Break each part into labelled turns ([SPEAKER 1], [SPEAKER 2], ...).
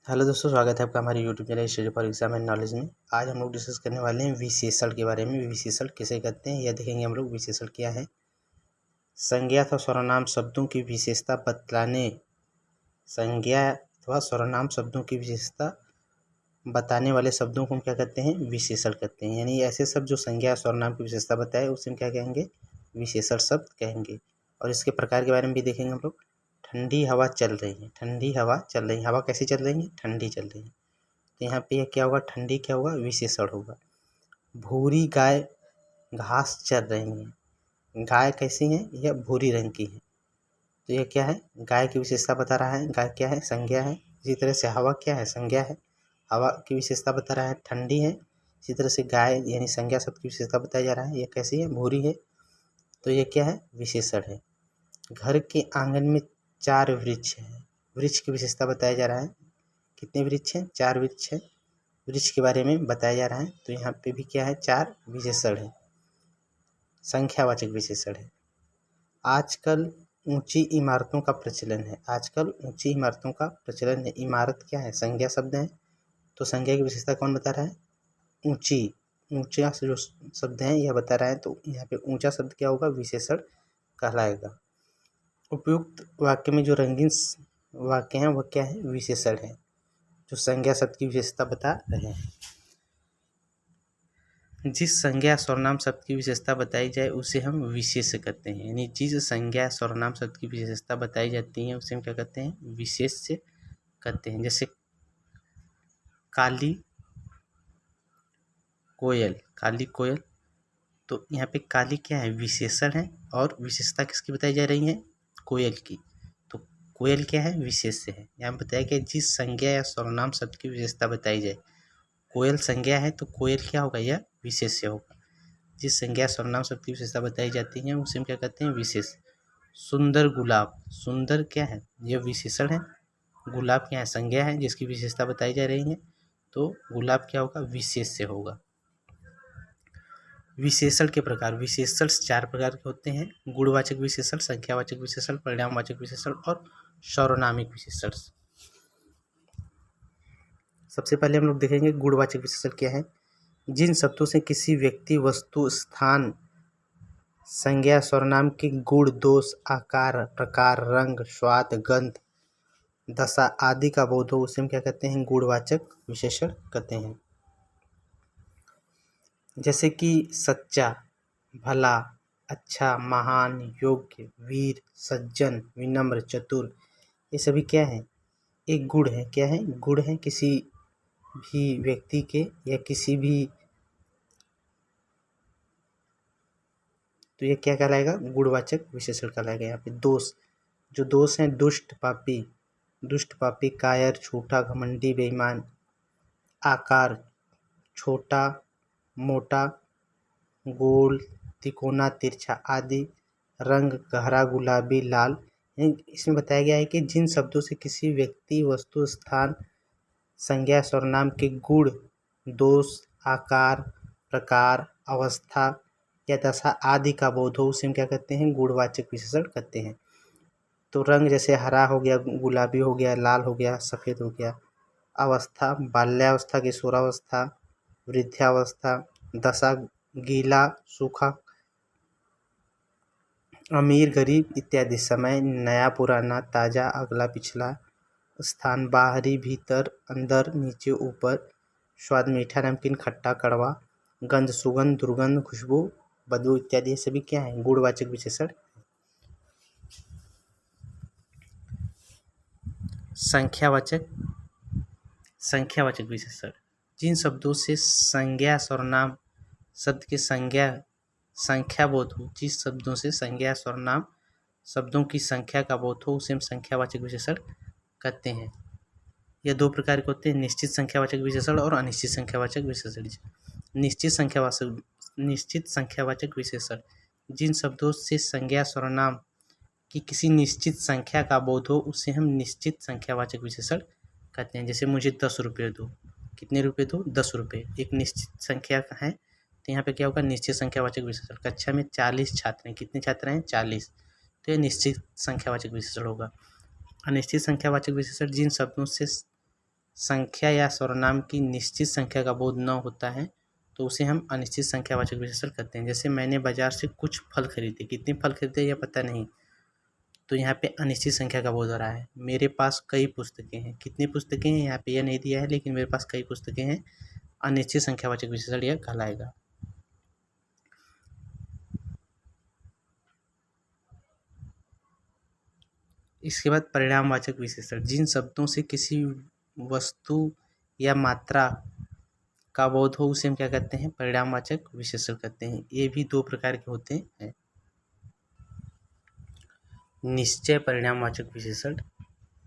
[SPEAKER 1] Hello दोस्तों, स्वागत है आपका हमारे YouTube channel study for exam and knowledge में। आज हम लोग डिस्कस करने वाले हैं विशेषण के बारे में। विशेषण किसे कहते हैं यह देखेंगे हम लोग। विशेषण क्या है? संज्ञा अथवा सर्वनाम शब्दों की विशेषता बतलाने संज्ञा अथवा सर्वनाम शब्दों की विशेषता बताने वाले शब्दों को हम क्या कहते हैं? विशेषण कहते हैं। यानी ऐसे शब्द जो संज्ञा सर्वनाम की विशेषता बताए उसे हम क्या कहेंगे? विशेषण शब्द कहेंगे। और इसके प्रकार के बारे में भी देखेंगे हम लोग। ठंडी हवा चल रही है, ठंडी हवा चल रही है। हवा कैसी चल रही है? ठंडी चल रही है। तो यहाँ पे क्या होगा? ठंडी क्या होगा? विशेषण होगा। भूरी गाय घास चर रही है। गाय कैसी है? यह भूरी रंग की है। तो यह क्या है? गाय की विशेषता बता रहा है। गाय क्या है? संज्ञा है। इसी तरह से हवा क्या है? संज्ञा है। हवा की विशेषता बता रहा है, ठंडी है। इसी तरह से गाय यानी संज्ञा शब्द की विशेषता बताया जा रहा है, यह कैसी है? भूरी है। तो यह क्या है? विशेषण है। घर के आंगन में 4 वृक्ष हैं। वृक्ष की विशेषता बताया जा रहा है। कितने वृक्ष हैं? 4 वृक्ष हैं। वृक्ष के बारे में बताया जा रहा है। तो यहाँ पे भी क्या है? 4 विशेषण है, संख्यावाचक विशेषण है। आजकल ऊंची इमारतों का प्रचलन है। आजकल ऊंची इमारतों का प्रचलन है। इमारत क्या है? संज्ञा शब्द है। तो संज्ञा की विशेषता कौन बता रहा है? ऊंची। ऊंचा से जो शब्द है यह बता रहा है। तो यहाँ पे ऊंचा शब्द क्या होगा? विशेषण कहलाएगा। उपयुक्त वाक्य में जो रंगीन वाक्य हैं वह क्या है? विशेषण है, जो संज्ञा शब्द की विशेषता बता रहे हैं। जिस संज्ञा सर्वनाम शब्द की विशेषता बताई जाए उसे हम विशेष कहते हैं। यानी जिस संज्ञा सर्वनाम शब्द की विशेषता बताई जाती है उसे हम क्या कहते हैं? विशेष कहते हैं। जैसे काली कोयल, काली कोयल। तो यहाँ पे काली क्या है? विशेषण है। और विशेषता किसकी बताई जा रही है? कोयल की। तो कोयल क्या है? विशेष्य है। यहाँ बताया कि जिस संज्ञा या सर्वनाम शब्द की विशेषता बताई जाए, कोयल संज्ञा है तो कोयल क्या होगा? यह विशेष्य होगा। जिस संज्ञा सर्वनाम शब्द की विशेषता बताई जाती है उसे हम क्या कहते हैं? विशेष। सुंदर गुलाब, सुंदर क्या है? यह विशेषण है। गुलाब क्या है? संज्ञा है जिसकी विशेषता बताई जा रही है। तो गुलाब क्या होगा? विशेष्य होगा। विशेषण के प्रकार। विशेषण 4 प्रकार के होते हैं। गुणवाचक विशेषण, संख्यावाचक विशेषण, परिणामवाचक विशेषण और सर्वनामिक विशेषण। सबसे पहले हम लोग देखेंगे गुणवाचक विशेषण क्या है। जिन शब्दों से किसी व्यक्ति, वस्तु, स्थान, संज्ञा, सर्वनाम के गुण, दोष, आकार, प्रकार, रंग, स्वाद, गंध, दशा आदि का बोध हो उसे हम क्या कहते हैं? गुणवाचक विशेषण कहते हैं। जैसे कि सच्चा, भला, अच्छा, महान, योग्य, वीर, सज्जन, विनम्र, चतुर, ये सभी क्या है? एक गुण है। क्या है? गुण है किसी भी व्यक्ति के या किसी भी। तो ये क्या कहलाएगा? गुणवाचक विशेषण कहलाएगा। यहाँ पे दोष, जो दोष हैं, दुष्ट, पापी, दुष्ट, पापी, कायर, झूठा, घमंडी, बेईमान। आकार, छोटा, मोटा, गोल, तिकोना, तिरछा आदि। रंग, गहरा, गुलाबी, लाल। इसमें बताया गया है कि जिन शब्दों से किसी व्यक्ति, वस्तु, स्थान, संज्ञा, सर्वनाम के गुण, दोष, आकार, प्रकार, अवस्था या दशा आदि का बोध हो उसे हम क्या कहते हैं? गुणवाचक विशेषण कहते हैं। तो रंग जैसे हरा हो गया, गुलाबी हो गया, लाल हो गया, सफ़ेद हो गया। अवस्था, बाल्यावस्था, किशोरावस्था, वृद्धावस्था। दशा, गीला, सूखा, अमीर, गरीब इत्यादि। समय, नया, पुराना, ताज़ा, अगला, पिछला। स्थान, बाहरी, भीतर, अंदर, नीचे, ऊपर। स्वाद, मीठा, नमकीन, खट्टा, कड़वा। गंध, सुगंध, दुर्गंध, खुशबू, बदबू इत्यादि। ये सभी क्या है? गुणवाचक विशेषण। संख्यावाचक, संख्यावाचक विशेषण। जिन शब्दों से संज्ञा सर्वनाम शब्द के संख्या बोध हो, जिस शब्दों से संज्ञा सर्वनाम शब्दों की संख्या का बोध हो उसे हम संख्यावाचक विशेषण कहते हैं। यह 2 प्रकार के होते हैं, निश्चित संख्यावाचक विशेषण और अनिश्चित संख्यावाचक विशेषण। निश्चित संख्यावाचक विशेषण जिन शब्दों से संज्ञा सर्वनाम की किसी निश्चित संख्या का बोध हो उसे हम निश्चित संख्यावाचक विशेषण कहते हैं। जैसे मुझे 10 रुपये दो। कितने रुपये दो? 10 रुपये। एक निश्चित संख्या है तो यहाँ पे क्या होगा? निश्चित संख्यावाचक विशेषण। कक्षा में 40 छात्र हैं। कितने छात्र हैं? 40। तो ये निश्चित संख्यावाचक विशेषण होगा। अनिश्चित संख्यावाचक विशेषण जिन शब्दों से संख्या या सर्वनाम की निश्चित संख्या का बोध न होता है तो उसे हम अनिश्चित संख्यावाचक विशेषण कहते हैं। जैसे मैंने बाजार से कुछ फल खरीदे, कितने फल खरीदे यह पता नहीं, तो यहाँ पे अनिश्चित संख्या का बोध हो रहा है। मेरे पास कई पुस्तकें हैं, कितनी पुस्तकें हैं यहाँ पे यह नहीं दिया है, लेकिन मेरे पास कई पुस्तकें हैं, अनिश्चित संख्यावाचक विशेषण यह कहलाएगा। इसके बाद परिणामवाचक विशेषण, जिन शब्दों से किसी वस्तु या मात्रा का बोध हो उसे हम क्या कहते हैं, परिणामवाचक विशेषण कहते हैं। ये भी दो प्रकार के होते हैं। निश्चय परिणामवाचक विशेषण,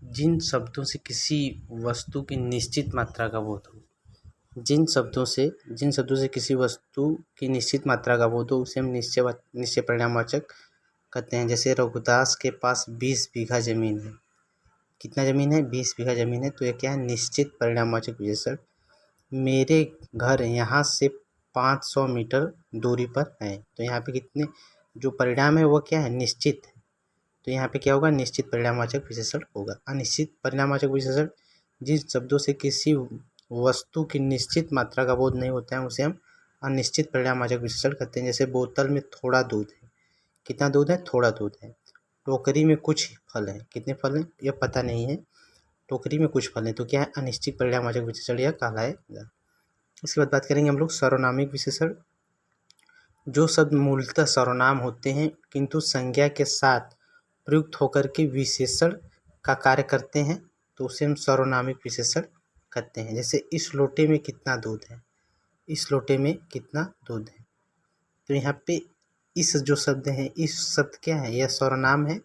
[SPEAKER 1] जिन शब्दों से किसी वस्तु की निश्चित मात्रा का बोध हो, जिन शब्दों से किसी वस्तु की निश्चित मात्रा का बोध हो उसे हम निश्चय परिणामवाचक कहते हैं। जैसे रघुदास के पास 20 बीघा जमीन है। कितना जमीन है, 20 बीघा जमीन है, तो यह क्या है, निश्चित परिणामवाचक विशेषण। मेरे घर यहाँ से 500 मीटर दूरी पर है, तो यहाँ पे कितने, जो परिणाम है वो क्या है, निश्चित है, तो यहाँ पे क्या होगा, निश्चित परिणामवाचक विशेषण होगा। अनिश्चित परिणामवाचक विशेषण, जिन शब्दों से किसी वस्तु की निश्चित मात्रा का बोध नहीं होता है उसे हम अनिश्चित परिणामवाचक विशेषण कहते हैं। जैसे बोतल में थोड़ा दूध है, कितना दूध है, थोड़ा दूध है। टोकरी में कुछ फल है, कितने फल हैं यह पता नहीं है, टोकरी में कुछ फल है, तो क्या है, अनिश्चित परिणामवाचक विशेषण यह कहलाएगा। इसके बाद बात करेंगे हम लोग सर्वनामिक विशेषण। जो शब्द मूलतः सर्वनाम होते हैं किंतु संज्ञा के साथ प्रयुक्त होकर के विशेषण का कार्य करते हैं तो उसे हम सर्वनामिक विशेषण कहते हैं। जैसे इस लोटे में कितना दूध है, इस लोटे में कितना दूध है, तो यहाँ पे इस जो शब्द है, इस शब्द क्या है, यह सर्वनाम है,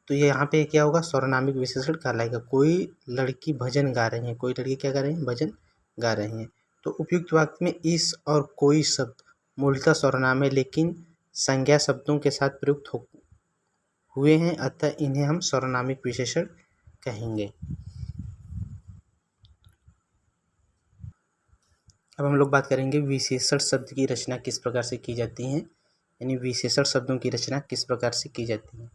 [SPEAKER 1] तो ये यहाँ पे क्या होगा, सर्वनामिक विशेषण कहलाएगा। कोई लड़की भजन गा रही है, कोई लड़की क्या कर रही है, भजन गा रही है, तो उपयुक्त वाक्य में इस और कोई शब्द मूलतः सर्वनाम है लेकिन संज्ञा शब्दों के साथ प्रयुक्त हुए हैं, अतः इन्हें हम सर्वनामिक विशेषण कहेंगे। अब हम लोग बात करेंगे विशेषण शब्द की रचना किस प्रकार से की जाती है, यानी विशेषण शब्दों की रचना किस प्रकार से की जाती है।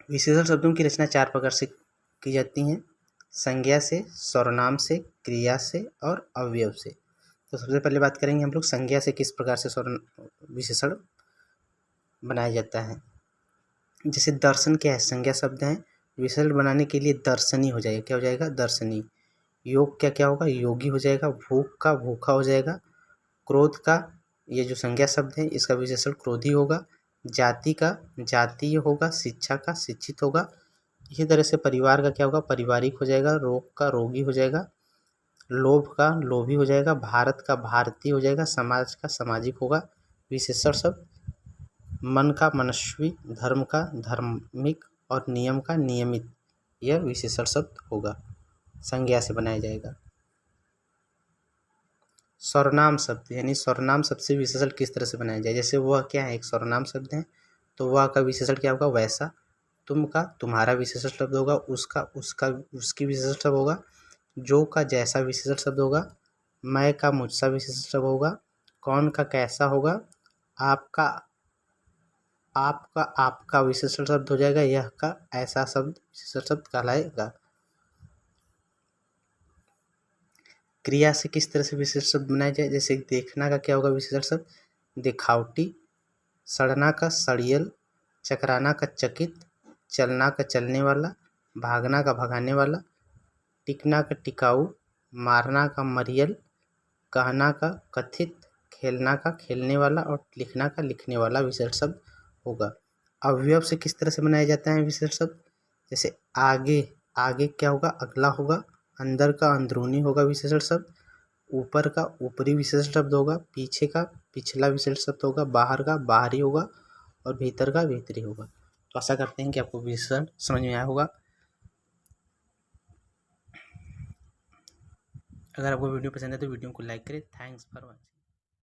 [SPEAKER 1] विशेषण शब्दों की रचना 4 प्रकार से की जाती हैं, संज्ञा से, सर्वनाम से, क्रिया से और अवयव से। तो सबसे पहले बात करेंगे हम लोग संज्ञा से किस प्रकार से विशेषण बनाया जाता है। जैसे दर्शन क्या है, संज्ञा शब्द है, विशेषण बनाने के लिए दर्शनी हो जाएगा, क्या हो जाएगा, दर्शनी। योग क्या होगा, योगी हो जाएगा। भूख का भूखा हो जाएगा। क्रोध का, ये जो संज्ञा शब्द है इसका विशेषण क्रोधी होगा। जाति का जातीय होगा। शिक्षा का शिक्षित होगा। इसी तरह से परिवार का क्या होगा, पारिवारिक हो जाएगा। रोग का रोगी हो जाएगा। लोभ का लोभी हो जाएगा। भारत का भारतीय हो जाएगा। समाज का सामाजिक होगा। विशेषण शब्द मन का मनस्वी, धर्म का धार्मिक और नियम का नियमित, यह विशेषण शब्द होगा, संज्ञा से बनाया जाएगा। सर्वनाम शब्द, यानी सर्वनाम शब्द से विशेषण किस तरह से बनाया जाए। जैसे वह क्या है, एक सर्वनाम शब्द है, तो वह का विशेषण क्या होगा, वैसा। तुम का तुम्हारा विशेषण शब्द होगा। उसका उसका उसकी विशेषण शब्द होगा। जो का जैसा विशेषण शब्द होगा। मैं का मुझसा विशेषण शब्द होगा। कौन का कैसा होगा। आपका आपका विशेषण शब्द हो जाएगा। यह का ऐसा शब्द विशेषण शब्द कहलाएगा। क्रिया से किस तरह से विशेषण शब्द बनाया जाए। जैसे देखना का क्या होगा, विशेषण शब्द दिखावटी। सड़ना का सड़ियल। चकराना का चकित। चलना का चलने वाला। भागना का भगाने वाला। टिकना का टिकाऊ। मारना का मरियल। कहना का कथित। खेलना का खेलने वाला और लिखना का लिखने वाला विशेषण शब्द होगा। अवयव से किस तरह से बनाया जाता है विशेषण शब्द। जैसे आगे क्या होगा, अगला होगा। अंदर का अंदरूनी होगा विशेषण शब्द। ऊपर का ऊपरी विशेषण शब्द होगा। पीछे का पिछला विशेषण शब्द होगा। बाहर का बाहरी होगा और भीतर का भीतरी होगा। तो आशा करते हैं कि आपको विशेषण समझ में आया होगा। अगर आपको वीडियो पसंद है तो वीडियो को लाइक करें। Thanks for watching.